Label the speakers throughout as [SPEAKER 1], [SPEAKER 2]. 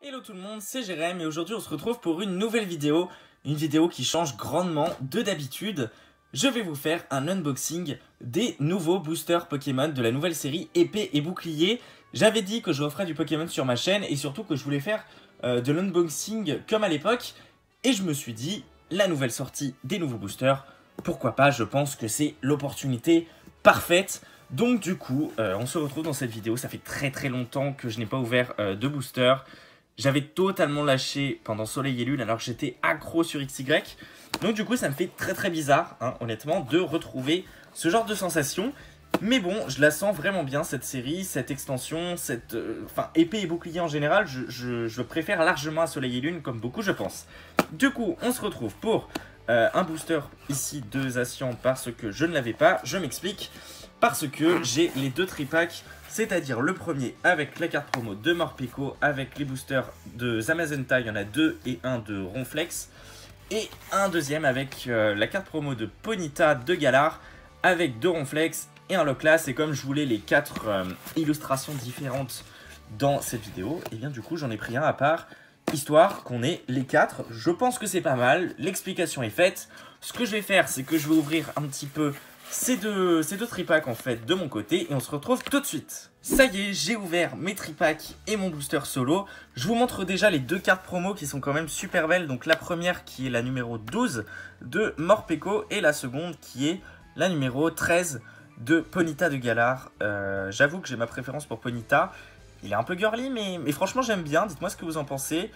[SPEAKER 1] Hello tout le monde, c'est Jérém et aujourd'hui on se retrouve pour une nouvelle vidéo. Une vidéo qui change grandement de d'habitude. Je vais vous faire un unboxing des nouveaux boosters Pokémon de la nouvelle série Épée et Bouclier. J'avais dit que je referais du Pokémon sur ma chaîne et surtout que je voulais faire de l'unboxing comme à l'époque. Et je me suis dit, la nouvelle sortie des nouveaux boosters, pourquoi pas, je pense que c'est l'opportunité parfaite. Donc du coup, on se retrouve dans cette vidéo. Ça fait très longtemps que je n'ai pas ouvert de booster. J'avais totalement lâché pendant Soleil et Lune alors que j'étais accro sur XY. Donc du coup, ça me fait très bizarre, hein, honnêtement, de retrouver ce genre de sensation. Mais bon, je la sens vraiment bien, cette série, cette extension, cette... Enfin, Épée et Bouclier en général, je préfère largement à Soleil et Lune, comme beaucoup, je pense. Du coup, on se retrouve pour un booster ici de Zacian parce que je ne l'avais pas. Je m'explique. Parce que j'ai les deux tripacks, c'est-à-dire le premier avec la carte promo de Morpeko, avec les boosters de Zamazenta, il y en a deux, et un de Ronflex. Et un deuxième avec la carte promo de Ponyta de Galar, avec deux Ronflex et un Loclas. Et comme je voulais les quatre illustrations différentes dans cette vidéo, et bien du coup j'en ai pris un à part, histoire qu'on ait les quatre. Je pense que c'est pas mal, l'explication est faite. Ce que je vais faire, c'est que je vais ouvrir un petit peu ces deux tripacks en fait de mon côté et on se retrouve tout de suite. Ça y est, j'ai ouvert mes tripacks et mon booster solo. Je vous montre déjà les deux cartes promo qui sont quand même super belles. Donc la première qui est la numéro 12 de Morpeko et la seconde qui est la numéro 13 de Ponyta de Galar. J'avoue que j'ai ma préférence pour Ponyta. Il est un peu girly mais franchement j'aime bien. Dites-moi ce que vous en pensez.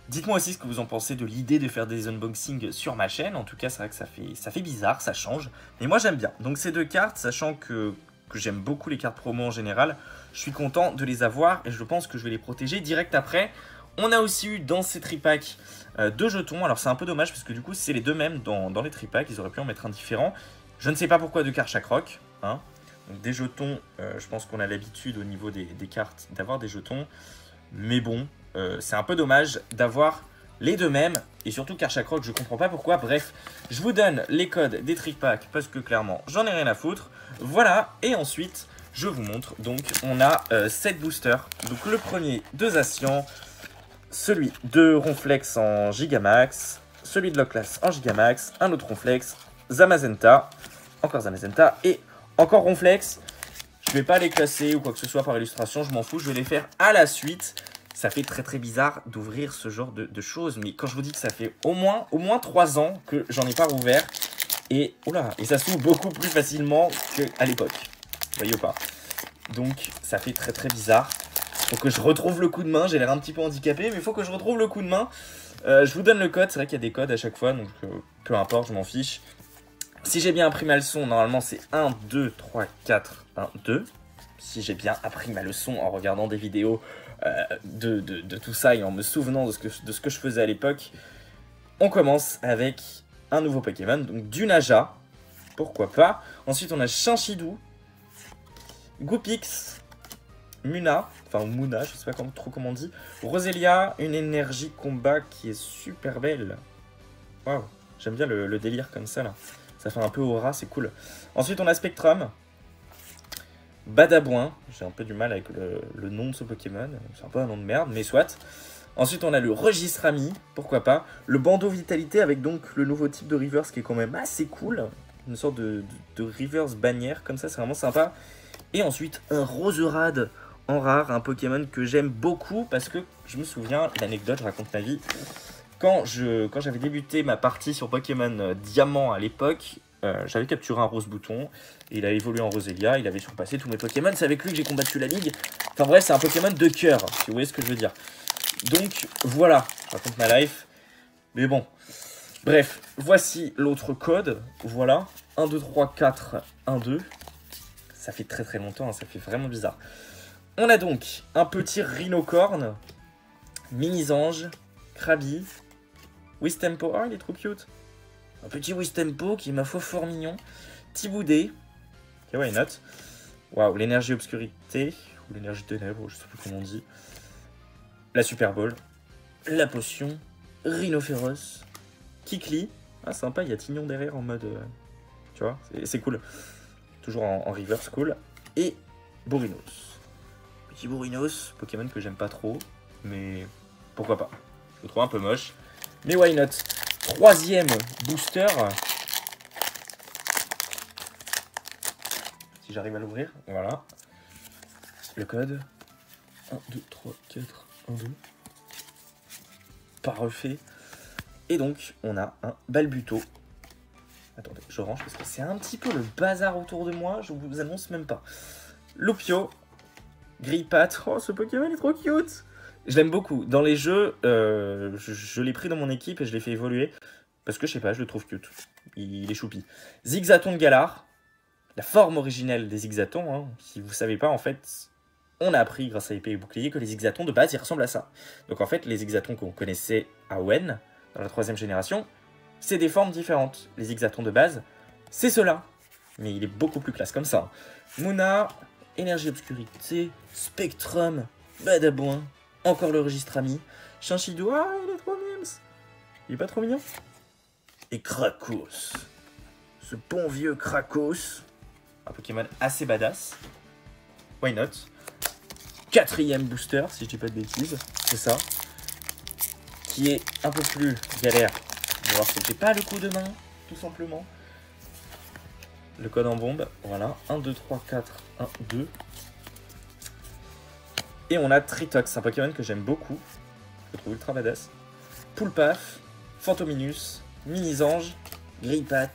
[SPEAKER 1] Dites-moi aussi ce que vous en pensez de l'idée de faire des unboxings sur ma chaîne. En tout cas, c'est vrai que ça fait bizarre, ça change. Mais moi, j'aime bien. Donc ces deux cartes, sachant que j'aime beaucoup les cartes promo en général, je suis content de les avoir et je pense que je vais les protéger direct après. On a aussi eu dans ces tripacks deux jetons. Alors c'est un peu dommage parce que du coup, c'est les deux mêmes dans les tripacks. Ils auraient pu en mettre un différent. Je ne sais pas pourquoi deux cartes chaque rock. Hein. Donc des jetons, je pense qu'on a l'habitude au niveau des cartes d'avoir des jetons. Mais bon... c'est un peu dommage d'avoir les deux mêmes. Et surtout Karchakroc, je comprends pas pourquoi. Bref, je vous donne les codes des tripacks parce que clairement, j'en ai rien à foutre. Voilà, et ensuite, je vous montre. Donc, on a 7 boosters. Donc, le premier de Zacian, celui de Ronflex en Gigamax, celui de Loclas en Gigamax, un autre Ronflex, Zamazenta, encore Zamazenta et encore Ronflex. Je vais pas les classer ou quoi que ce soit par illustration, je m'en fous, je vais les faire à la suite. Ça fait très bizarre d'ouvrir ce genre de choses. Mais quand je vous dis que ça fait au moins 3 ans que j'en ai pas rouvert. Et, oula, et ça s'ouvre beaucoup plus facilement qu'à l'époque. Vous voyez ou pas? Donc ça fait très bizarre. Faut que je retrouve le coup de main. J'ai l'air un petit peu handicapé, mais il faut que je retrouve le coup de main. Je vous donne le code. C'est vrai qu'il y a des codes à chaque fois. Donc peu importe, je m'en fiche. Si j'ai bien appris ma leçon, normalement c'est 1, 2, 3, 4, 1, 2. Si j'ai bien appris ma leçon en regardant des vidéos de tout ça et en me souvenant de ce que je faisais à l'époque, on commence avec un nouveau Pokémon, donc du Naja, pourquoi pas. Ensuite on a Chinchidou, Goupix, Muna, enfin Muna, je sais pas trop comment on dit, Roselia, une énergie combat qui est super belle. Waouh, j'aime bien le délire comme ça là, ça fait un peu aura, c'est cool. Ensuite on a Spectrum, Badabouin, j'ai un peu du mal avec le nom de ce Pokémon, c'est un peu un nom de merde, mais soit. Ensuite on a le Regisrami, pourquoi pas. Le Bandeau Vitalité avec donc le nouveau type de Reverse qui est quand même assez cool. Une sorte de Reverse bannière, comme ça c'est vraiment sympa. Et ensuite un Roserade en rare, un Pokémon que j'aime beaucoup parce que je me souviens, l'anecdote, je raconte ma vie. Quand j'avais débuté ma partie sur Pokémon Diamant à l'époque, j'avais capturé un Rose Bouton, et il a évolué en Roselia, il avait surpassé tous mes Pokémon, c'est avec lui que j'ai combattu la ligue. Enfin bref, c'est un Pokémon de cœur, si vous voyez ce que je veux dire. Donc voilà, je raconte ma life, mais bon. Bref, voici l'autre code, voilà, 1, 2, 3, 4, 1, 2. Ça fait très longtemps, hein, ça fait vraiment bizarre. On a donc un petit Rhinocorn, Mini-Zange, Krabi, Wistempo, oh il est trop cute. Un petit Wistempo qui est ma foi fort mignon. Tiboudé. Ok, why not? Waouh, l'énergie obscurité. Ou l'énergie ténèbres, je sais plus comment on dit. La Super Ball. La potion. Rhinophéros. Kikli. Ah, sympa, il y a Tignon derrière en mode. Tu vois, c'est cool. Toujours en reverse, cool. Et Bourrinos. Petit Bourrinos, Pokémon que j'aime pas trop. Mais pourquoi pas. Je le trouve un peu moche, mais why not. Troisième booster. Si j'arrive à l'ouvrir, voilà. Le code. 1, 2, 3, 4, 1, 2. Parfait. Et donc, on a un Balbuto. Attendez, je range parce que c'est un petit peu le bazar autour de moi. Je vous annonce même pas. Lupio. Grippat. Oh, ce Pokémon est trop cute. Je l'aime beaucoup. Dans les jeux, je l'ai pris dans mon équipe et je l'ai fait évoluer. Parce que, je sais pas, je le trouve cute. Il est choupi. Zigzaton de Galar. La forme originelle des Zigzatons. Hein. Si vous savez pas, en fait, on a appris grâce à épée et bouclier que les Zigzatons de base, ils ressemblent à ça. Donc en fait, les Zigzatons qu'on connaissait à Wen, dans la 3e génération, c'est des formes différentes. Les Zigzatons de base, c'est cela. Mais il est beaucoup plus classe comme ça. Muna, Énergie Obscurité, Spectrum, Badabouin, encore le registre ami, Chinchidou, ah, il est trop mimes. Il est pas trop mignon. Et Krakos. Ce bon vieux Krakos. Un Pokémon assez badass. Why not? 4e booster, si je dis pas de bêtises. C'est ça. Qui est un peu plus galère. On va voir si j'ai pas le coup de main, tout simplement. Le code en bombe. Voilà. 1, 2, 3, 4, 1, 2. Et on a Tritox, un Pokémon que j'aime beaucoup. Je le trouve ultra badass. Poulpaf, Fantominus, Mini-Zange, Grippat,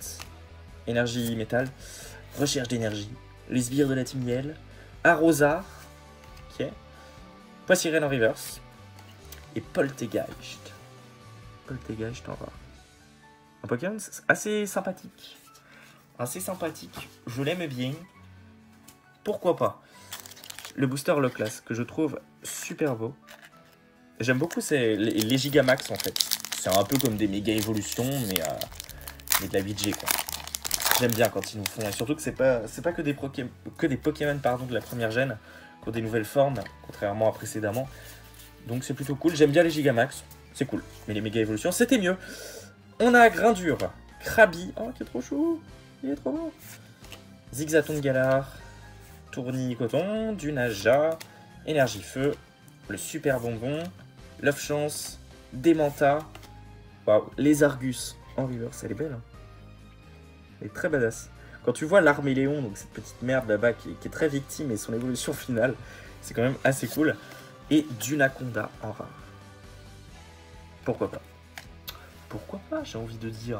[SPEAKER 1] Énergie Métal, Recherche d'énergie, les sbires de la Team Yell, Arrosar, ok, Poissirène en reverse, et Poltegeist. Poltegeist en rare. Un Pokémon assez sympathique. Assez sympathique, je l'aime bien. Pourquoi pas. Le booster Loclas, que je trouve super beau. J'aime beaucoup les Gigamax en fait. C'est un peu comme des méga évolutions, mais de la VG quoi. J'aime bien quand ils nous font, et surtout que c'est pas que des Pokémon pardon, de la première gène, qui ont des nouvelles formes, contrairement à précédemment. Donc c'est plutôt cool, j'aime bien les Gigamax, c'est cool. Mais les méga évolutions, c'était mieux. On a Grindure, Krabi, oh qui est trop chou, il est trop beau. Zigzaton de Galar, Tournicoton, Dunaja, Énergie Feu, le Super Bonbon, Love Chance, Démenta, waouh, les Argus en reverse, elle est belle. Hein. Elle est très badass. Quand tu vois l'Arméléon, donc cette petite merde là-bas qui est très victime et son évolution finale, c'est quand même assez cool. Et Dunaconda en rare. Pourquoi pas? Pourquoi pas, j'ai envie de dire.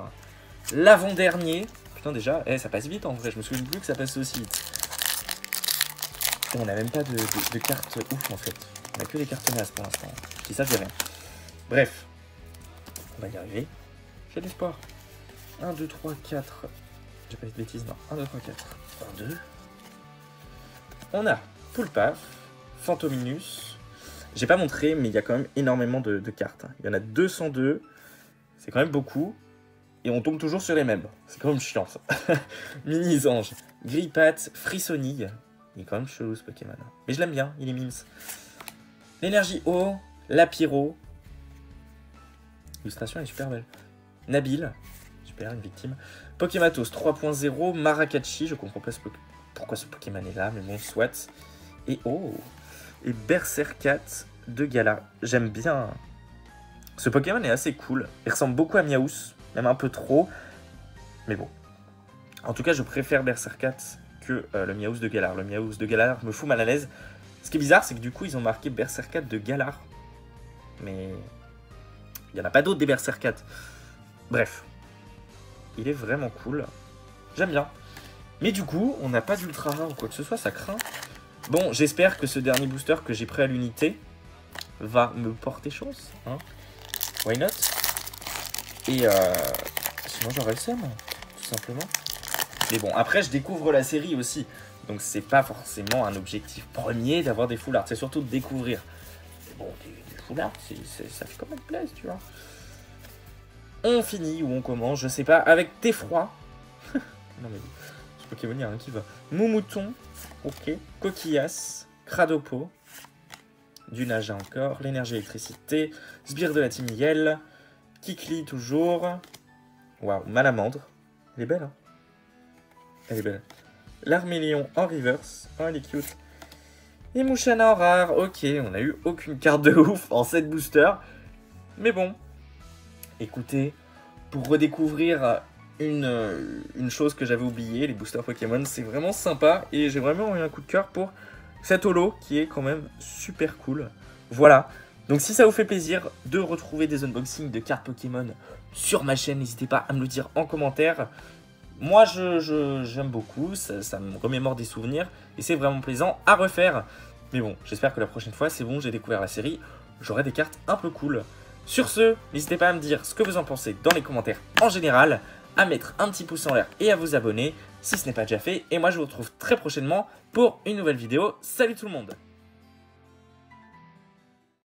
[SPEAKER 1] L'avant-dernier. Putain déjà, ça passe vite en vrai, je me souviens plus que ça passe aussi vite. Et on n'a même pas de cartes ouf en fait. On a que des cartes NAS pour l'instant. Je dis ça, je dis rien. Bref. On va y arriver. J'ai de l'espoir. 1, 2, 3, 4. J'ai pas dit de bêtises, non. 1, 2, 3, 4. 1, 2. On a Poulpaf, Fantominus. J'ai pas montré, mais il y a quand même énormément de cartes. Il y en a 202. C'est quand même beaucoup. Et on tombe toujours sur les mêmes. C'est quand même chiant ça. Mini-Zange, Grippat, Frissonille. Il est quand même chelou ce Pokémon. Mais je l'aime bien, il est mimes. L'énergie eau, Lapiro. L'illustration est super belle. Nabil, super, une victime. Pokématos 3.0, Maracatchi, je comprends pas pourquoi ce Pokémon est là, mais bon, soit. Et oh, et Berserkat de Gala. J'aime bien. Ce Pokémon est assez cool. Il ressemble beaucoup à Miaous, même un peu trop. Mais bon. En tout cas, je préfère Berserkat que le Miaous de Galar. Le Miaous de Galar me fout mal à l'aise. Ce qui est bizarre, c'est que du coup, ils ont marqué Berserkat de Galar. Mais il n'y en a pas d'autres des Berserkat. Bref. Il est vraiment cool. J'aime bien. Mais du coup, on n'a pas d'ultra rare ou quoi que ce soit, ça craint. Bon, j'espère que ce dernier booster que j'ai pris à l'unité va me porter chance. Hein. Why not? Et sinon, j'aurais le seum, tout simplement. Mais bon, après, je découvre la série aussi. Donc, c'est pas forcément un objectif premier d'avoir des foulards. C'est surtout de découvrir. Mais bon, des foulards, ça fait quand même plaisir, tu vois. On finit ou on commence, je sais pas, avec Theffroi. Non, mais ce Pokémon, il n'y a rien qui va. Moumouton, ok. Coquillas, Cradopo. Du Naja encore. L'énergie électricité. Sbire de la Team Yell. Kikli toujours. Waouh, Malamandre. Elle est belle, hein. Elle est belle. L'Arméléon en reverse. Oh, elle est cute. Et Mouchana en rare, ok, on a eu aucune carte de ouf en 7 boosters. Mais bon, écoutez, pour redécouvrir une chose que j'avais oubliée, les boosters Pokémon, c'est vraiment sympa. Et j'ai vraiment eu un coup de cœur pour cet holo qui est quand même super cool. Voilà, donc si ça vous fait plaisir de retrouver des unboxings de cartes Pokémon sur ma chaîne, n'hésitez pas à me le dire en commentaire. Moi, j'aime beaucoup, ça me remémore des souvenirs et c'est vraiment plaisant à refaire. Mais bon, j'espère que la prochaine fois, c'est bon, j'ai découvert la série, j'aurai des cartes un peu cool. Sur ce, n'hésitez pas à me dire ce que vous en pensez dans les commentaires en général, à mettre un petit pouce en l'air et à vous abonner si ce n'est pas déjà fait. Et moi, je vous retrouve très prochainement pour une nouvelle vidéo. Salut tout le monde!